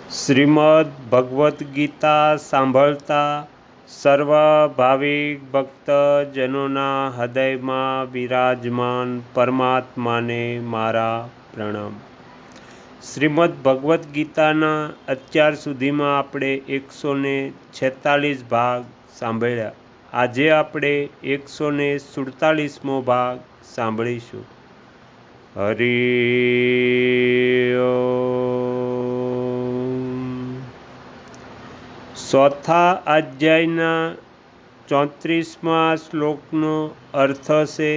શ્રીમદ ભગવદ્ ગીતા સાંભળતા સર્વ ભાવિક ભક્તજનોના હૃદયમાં બિરાજમાન પરમાત્માને મારા પ્રણામ। શ્રીમદ ભગવદ્ ગીતાના અત્યાર સુધીમાં આપણે 146 ભાગ સાંભળ્યા। આજે આપણે 147મો ભાગ સાંભળીશું। હરિ ચોથા અધ્યાયના 34મા શ્લોકનો અર્થ છે,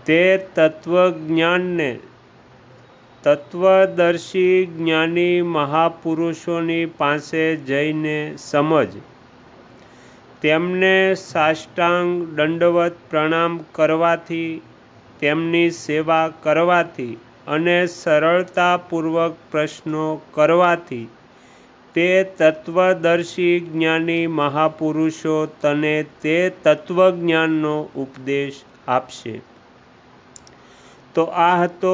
તે તત્વજ્ઞાનને તત્વદર્શી જ્ઞાની મહાપુરુષોની પાસે જઈને સમજ, તેમને સાષ્ટાંગ દંડવત પ્રણામ કરવાથી, તેમની સેવા કરવાથી અને સરળતાપૂર્વક પ્રશ્નો કરવાથી તે તત્વદર્શી જ્ઞાની મહાપુરુષો તને તે તત્વજ્ઞાનનો ઉપદેશ આપશે। તો આ હતો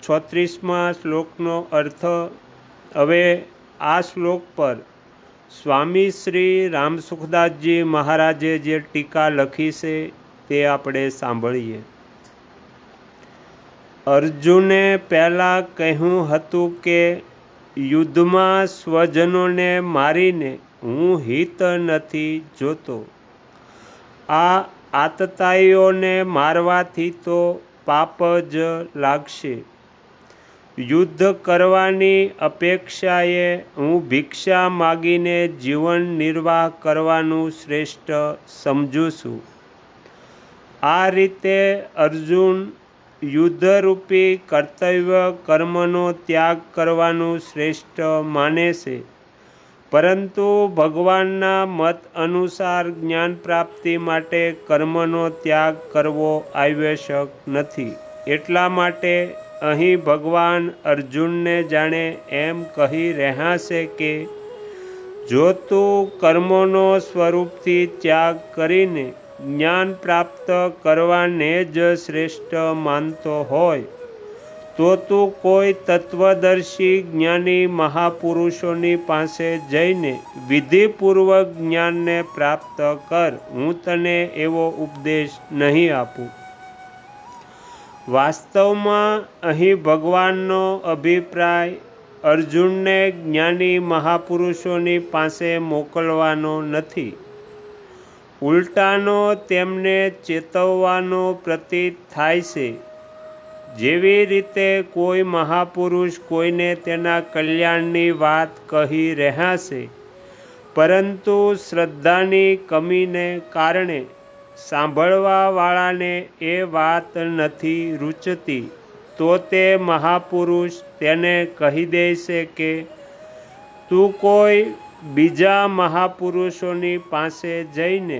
36મા શ્લોકનો અર્થ। હવે આ શ્લોક પર સ્વામી શ્રી રામસુખદાસજી મહારાજે જે ટીકા લખી છે તે આપણે સાંભળીએ। અર્જુને પહેલાં કહ્યું હતું કે યુદ્ધમાં સ્વજનોને મારીને હું હિત નથી જોતો। આ આતતાઈઓને મારવાથી તો પાપ જ લાગશે। યુદ્ધ કરવાની અપેક્ષાએ હું ભિક્ષા માગીને જીવન નિર્વાહ કરવાનું શ્રેષ્ઠ સમજું છું। આ રીતે અર્જુન યુદ્ધરૂપી કર્તવ્ય કર્મનો ત્યાગ કરવાનું શ્રેષ્ઠ માને છે, પરંતુ ભગવાનના મત અનુસાર જ્ઞાન પ્રાપ્તિ માટે કર્મનો ત્યાગ કરવો આવશ્યક નથી। એટલા માટે અહીં ભગવાન અર્જુનને જાણે એમ કહી રહ્યા છે કે જો તું કર્મોનો સ્વરૂપથી ત્યાગ કરીને જ્ઞાન પ્રાપ્ત કરવાને જ શ્રેષ્ઠ માનતો હોય તો તું કોઈ તત્વદર્શી જ્ઞાની મહાપુરુષોની પાસે જઈને વિધિપૂર્વક જ્ઞાનને પ્રાપ્ત કર। હું તને એવો ઉપદેશ નહીં આપું। વાસ્તવમાં અહીં ભગવાનનો અભિપ્રાય અર્જુનને જ્ઞાની મહાપુરુષોની પાસે મોકલવાનો નથી, ઉલટાનો તેમને ચેતવવાનો પ્રતીત થાય છે। જેવી રીતે કોઈ મહાપુરુષ કોઈને તેના કલ્યાણની વાત કહી રહ્યા છે, પરંતુ શ્રદ્ધાની કમીને કારણે સાંભળવાવાળાને એ વાત નથી રૂચતી, તો તે મહાપુરુષ તેને કહી દે છે કે તું કોઈ બીજા મહાપુરુષોની પાસે જઈને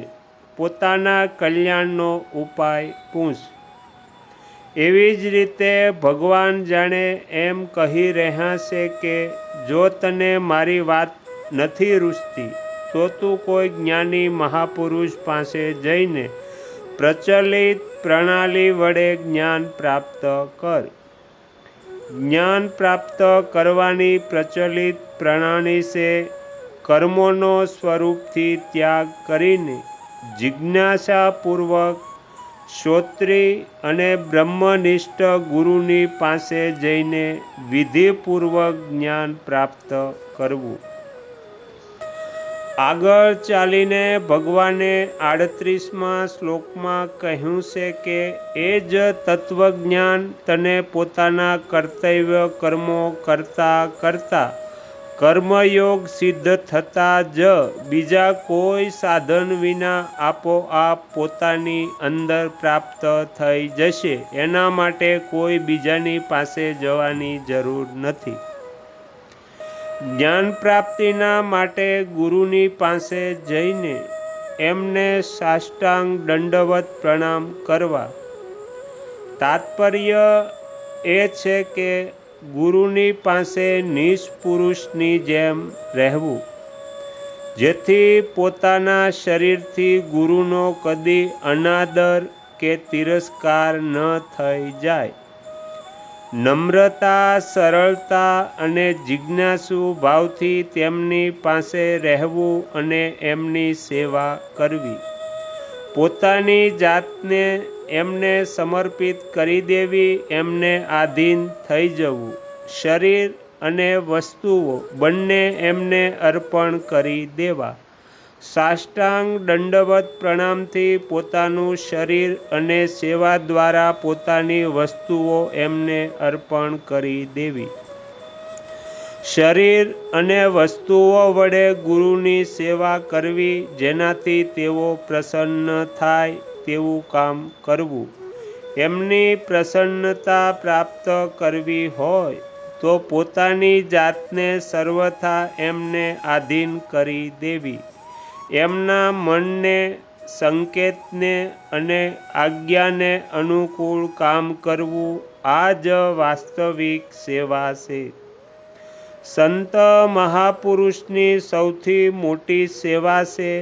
પોતાના કલ્યાણનો ઉપાય પૂછ। એવી જ રીતે ભગવાન જાણે એમ કહી રહ્યા છે કે જો તને મારી વાત નથી રૂચતી તો તું કોઈ જ્ઞાની મહાપુરુષ પાસે જઈને પ્રચલિત પ્રણાલી વડે જ્ઞાન પ્રાપ્ત કર। જ્ઞાન પ્રાપ્ત કરવાની પ્રચલિત પ્રણાલી છે કર્મોનો સ્વરૂપથી ત્યાગ કરીને જિજ્ઞાસાપૂર્વક શ્રોત્રી અને બ્રહ્મનિષ્ઠ ગુરુની પાસે જઈને વિધિપૂર્વક જ્ઞાન પ્રાપ્ત કરવું। આગળ ચાલીને ભગવાને 38મા શ્લોકમાં કહ્યું છે કે એ જ તત્વજ્ઞાન તને પોતાના કર્તવ્ય કર્મો કરતાં કરતાં કર્મયોગ સિદ્ધ થતાં જ બીજા કોઈ સાધન વિના આપોઆપ પોતાની અંદર પ્રાપ્ત થઈ જશે। એના માટે કોઈ બીજાની પાસે જવાની જરૂર નથી। જ્ઞાન પ્રાપ્તિના માટે ગુરુની પાસે જઈને એમને સાષ્ટાંગ દંડવત પ્રણામ કરવા। તાત્પર્ય એ છે કે ગુરુની પાસે નિષ્પુરુષની જેમ રહેવું, જેથી પોતાના શરીરથી ગુરુનો કદી અનાદર કે તિરસ્કાર ન થઈ જાય। નમ્રતા, સરળતા અને જિજ્ઞાસુ ભાવથી તેમની પાસે રહેવું અને એમની સેવા કરવી. પોતાની જાતને એમને સમર્પિત કરી દેવી, એમને આધીન થઈ જવું. શરીર અને વસ્તુઓ બંને એમને અર્પણ કરી દેવા. સાષ્ટાંગ દંડવત પ્રણામથી પોતાનું શરીર અને સેવા દ્વારા પોતાની વસ્તુઓ એમને અર્પણ કરી દેવી. શરીર અને વસ્તુઓ વડે ગુરુની સેવા કરવી, જેનાથી તેઓ પ્રસન્ન થાય તેવું કામ કરવું. એમની પ્રસન્નતા પ્રાપ્ત કરવી હોય તો પોતાની જાતને સર્વથા એમને આધીન કરી દેવી. એમના મનને, સંકેતને અને આજ્ઞાને અનુકૂળ કામ કરવું, આ જ વાસ્તવિક સેવા છે. સંત મહાપુરુષની સૌથી મોટી સેવા છે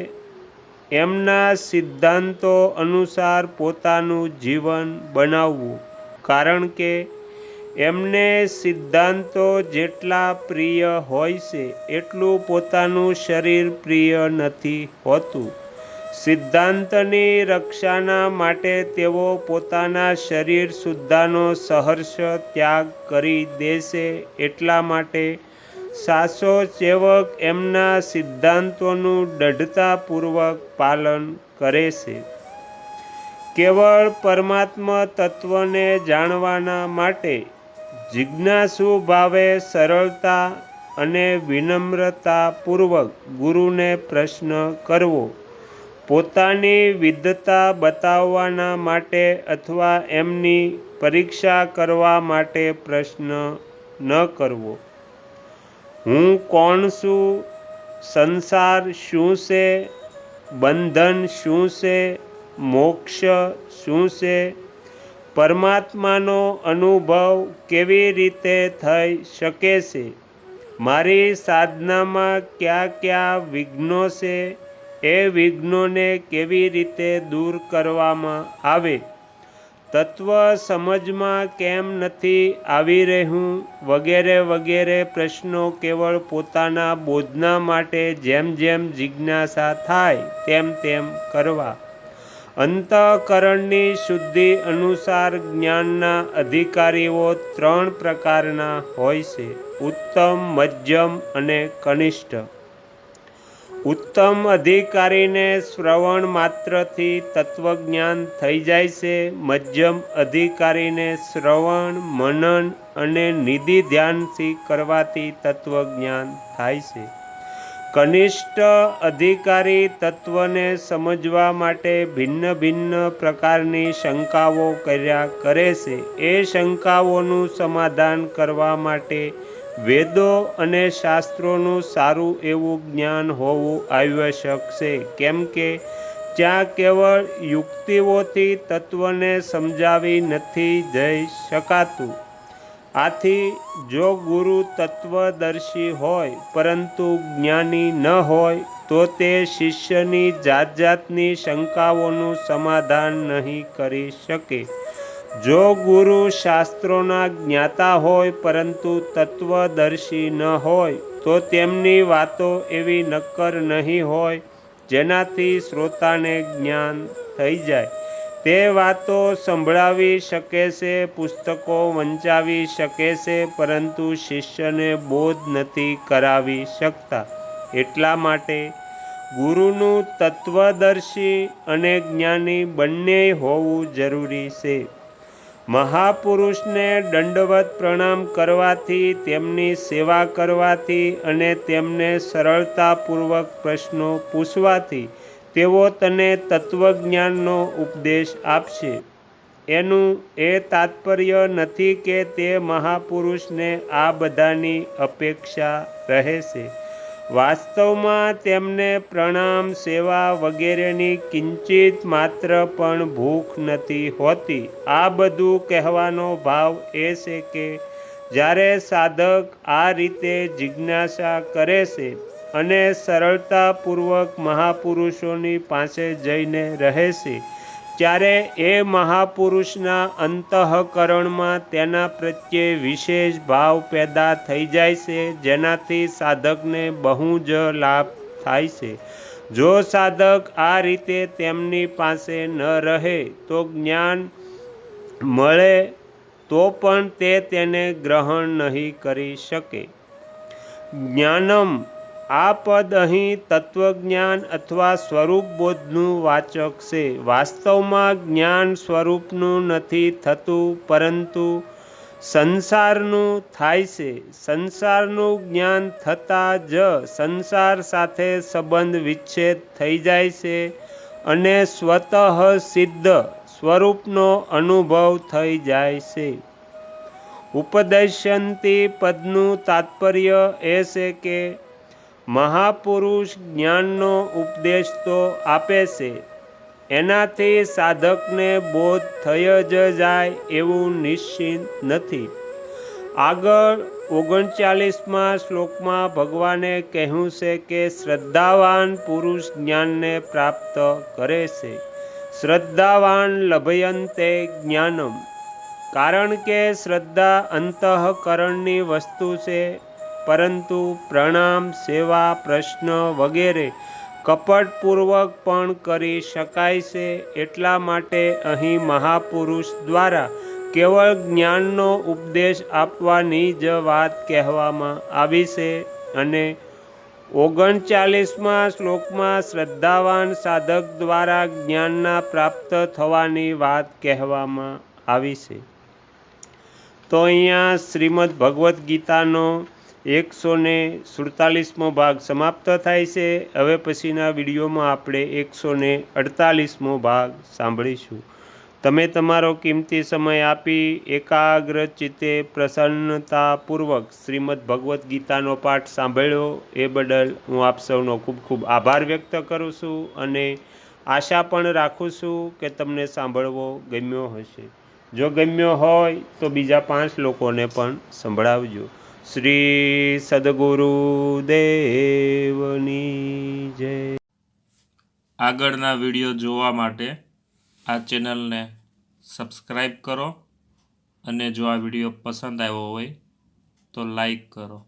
એમના સિદ્ધાંતો અનુસાર પોતાનું જીવન બનાવવું. કારણ કે એમને સિદ્ધાંતો જેટલા પ્રિય હોય છે એટલું પોતાનું શરીર પ્રિય નથી હોતું. સિદ્ધાંતની રક્ષાના માટે તેઓ પોતાના શરીર સુદ્ધાનો સહર્ષ ત્યાગ કરી દેશે. એટલા માટે સાચો સેવક એમના સિદ્ધાંતોનું દૃઢતાપૂર્વક પાલન કરે છે. કેવળ પરમાત્મા તત્વને જાણવાના માટે જિજ્ઞાસુ ભાવે સરળતા અને વિનમ્રતાપૂર્વક ગુરુને પ્રશ્ન કરવો. પોતાની વિદ્વતા બતાવવાના માટે અથવા એમની પરીક્ષા કરવા માટે પ્રશ્ન ન કરવો. હું કોણ છું? સંસાર શું છે? બંધન શું છે? મોક્ષ શું છે? પરમાત્માનો અનુભવ કેવી રીતે થઈ શકે છે? મારી સાધનામાં કયા કયા વિઘ્નો છે? એ વિઘ્નોને કેવી રીતે દૂર કરવામાં આવે? તત્વ સમજમાં કેમ નથી આવી રહ્યું? વગેરે વગેરે પ્રશ્નો કેવળ પોતાના બોધના માટે જેમ જેમ જિજ્ઞાસા થાય તેમ તેમ કરવા. અંતઃકરણની શુદ્ધિ અનુસાર જ્ઞાનના અધિકારીઓ 3 પ્રકારના હોય છે: ઉત્તમ, મધ્યમ અને કનિષ્ઠ. ઉત્તમ અધિકારીને શ્રવણ માત્રથી તત્વજ્ઞાન થઈ જાય છે. મધ્યમ અધિકારીને શ્રવણ, મનન અને નિધિ ધ્યાનથી કરવાથી તત્વજ્ઞાન થાય છે. કનિષ્ઠ અધિકારી તત્વને સમજવા માટે ભિન્ન ભિન્ન પ્રકારની શંકાઓ કર્યા કરે છે. એ શંકાઓનું સમાધાન કરવા માટે વેદો અને શાસ્ત્રોનું સારું એવું જ્ઞાન હોવું આવશ્યક છે. કેમ કે ત્યાં કેવળ યુક્તિઓથી તત્વને સમજાવી નથી જઈ શકાતું. આથી જો ગુરુ તત્વદર્શી હોય પરંતુ જ્ઞાની ન હોય તો તે શિષ્યની જાત જાતની શંકાઓનું સમાધાન નહીં કરી શકે. જો ગુરુ શાસ્ત્રોના જ્ઞાતા હોય પરંતુ તત્વદર્શી ન હોય તો તેમની વાતો એવી નક્કર નહીં હોય જેનાથી શ્રોતાને જ્ઞાન થઈ જાય. તે વાતો સંભળાવી શકે છે, પુસ્તકો વંચાવી શકે છે, પરંતુ શિષ્યને બોધ નથી કરાવી શકતા. એટલા માટે ગુરુનું તત્વદર્શી અને જ્ઞાની બંને હોવું જરૂરી છે. મહાપુરુષને દંડવત પ્રણામ કરવાથી, તેમની સેવા કરવાથી અને તેમને સરળતાપૂર્વક પ્રશ્નો પૂછવાથી તેઓ તને તત્વજ્ઞાનનો ઉપદેશ આપશે. એનું એ તાત્પર્ય નથી કે તે મહાપુરુષને આ બધાની અપેક્ષા રહે છે. વાસ્તવમાં તેમને પ્રણામ, સેવા વગેરેની કિંચિત માત્ર પણ ભૂખ નથી હોતી. આ બધું કહેવાનો ભાવ એ છે કે જ્યારે સાધક આ રીતે જિજ્ઞાસા કરે છે અને સરળતાપૂર્વક મહાપુરુષોની પાસે જઈને રહે છે, ત્યારે એ મહાપુરુષના અંતઃકરણમાં તેના પ્રત્યે વિશેષ ભાવ પેદા થઈ જાય છે, જેનાથી સાધકને બહુ જ લાભ થાય છે. જો સાધક આ રીતે તેમની પાસે ન રહે તો જ્ઞાન મળે તો પણ તે તેને ગ્રહણ નહીં કરી શકે. જ્ઞાનમ, આ પદ અહીં તત્વજ્ઞાન અથવા સ્વરૂપબોધનું વાચક છે. વાસ્તવમાં જ્ઞાન સ્વરૂપનું નથી થતું, પરંતુ સંસારનું થાય છે. સંસારનું જ્ઞાન થતાં જ સંસાર સાથે સંબંધ વિચ્છેદ થઈ જાય છે અને સ્વતઃ સિદ્ધ સ્વરૂપનો અનુભવ થઈ જાય છે. ઉપદેશયંતિ પદનું તાત્પર્ય એ છે કે મહાપુરુષ જ્ઞાનનો ઉપદેશ તો આપે છે, એનાથી સાધકને બોધ થઈ જ જાય એવું નિશ્ચિત નથી. આગળ 39મા શ્લોકમાં ભગવાને કહ્યું છે કે શ્રદ્ધાવાન પુરુષ જ્ઞાનને પ્રાપ્ત કરે છે. શ્રદ્ધાવાન લભયંતે જ્ઞાનમ, કારણ કે શ્રદ્ધા અંતઃકરણની વસ્તુ છે, પરંતુ પ્રણામ, સેવા, પ્રશ્ન વગેરે કપટપૂર્વક પણ કરી શકાય છે. એટલા માટે અહીં મહાપુરુષ દ્વારા કેવળ જ્ઞાનનો ઉપદેશ આપવાની જ વાત કહેવામાં આવી છે અને 39મા શ્લોકમાં શ્રદ્ધાવાન સાધક દ્વારા જ્ઞાનના પ્રાપ્ત થવાની વાત કહેવામાં આવી છે. તો અહીંયા શ્રીમદ ભગવદ્ ગીતાનો 147મો ભાગ સમાપ્ત થાય છે. હવે પછીના વિડીયોમાં આપણે 148મો ભાગ સાંભળીશું. તમે તમારો કિંમતી સમય આપી એકાગ્ર ચિત્તે પ્રસન્નતાપૂર્વક શ્રીમદ ભગવદ્ ગીતાનો પાઠ સાંભળ્યો એ બદલ હું આપ સૌનો ખૂબ ખૂબ આભાર વ્યક્ત કરું છું અને આશા પણ રાખું છું કે તમને સાંભળવો ગમ્યો હશે. જો ગમ્યો હોય તો બીજા 5 લોકોને પણ સંભળાવજો. શ્રી સદગુરુ દેવની જય. આગળના વિડીયો જોવા માટે આ ચેનલને સબસ્ક્રાઈબ કરો અને જો આ વિડીયો પસંદ આવ્યો હોય તો લાઈક કરો.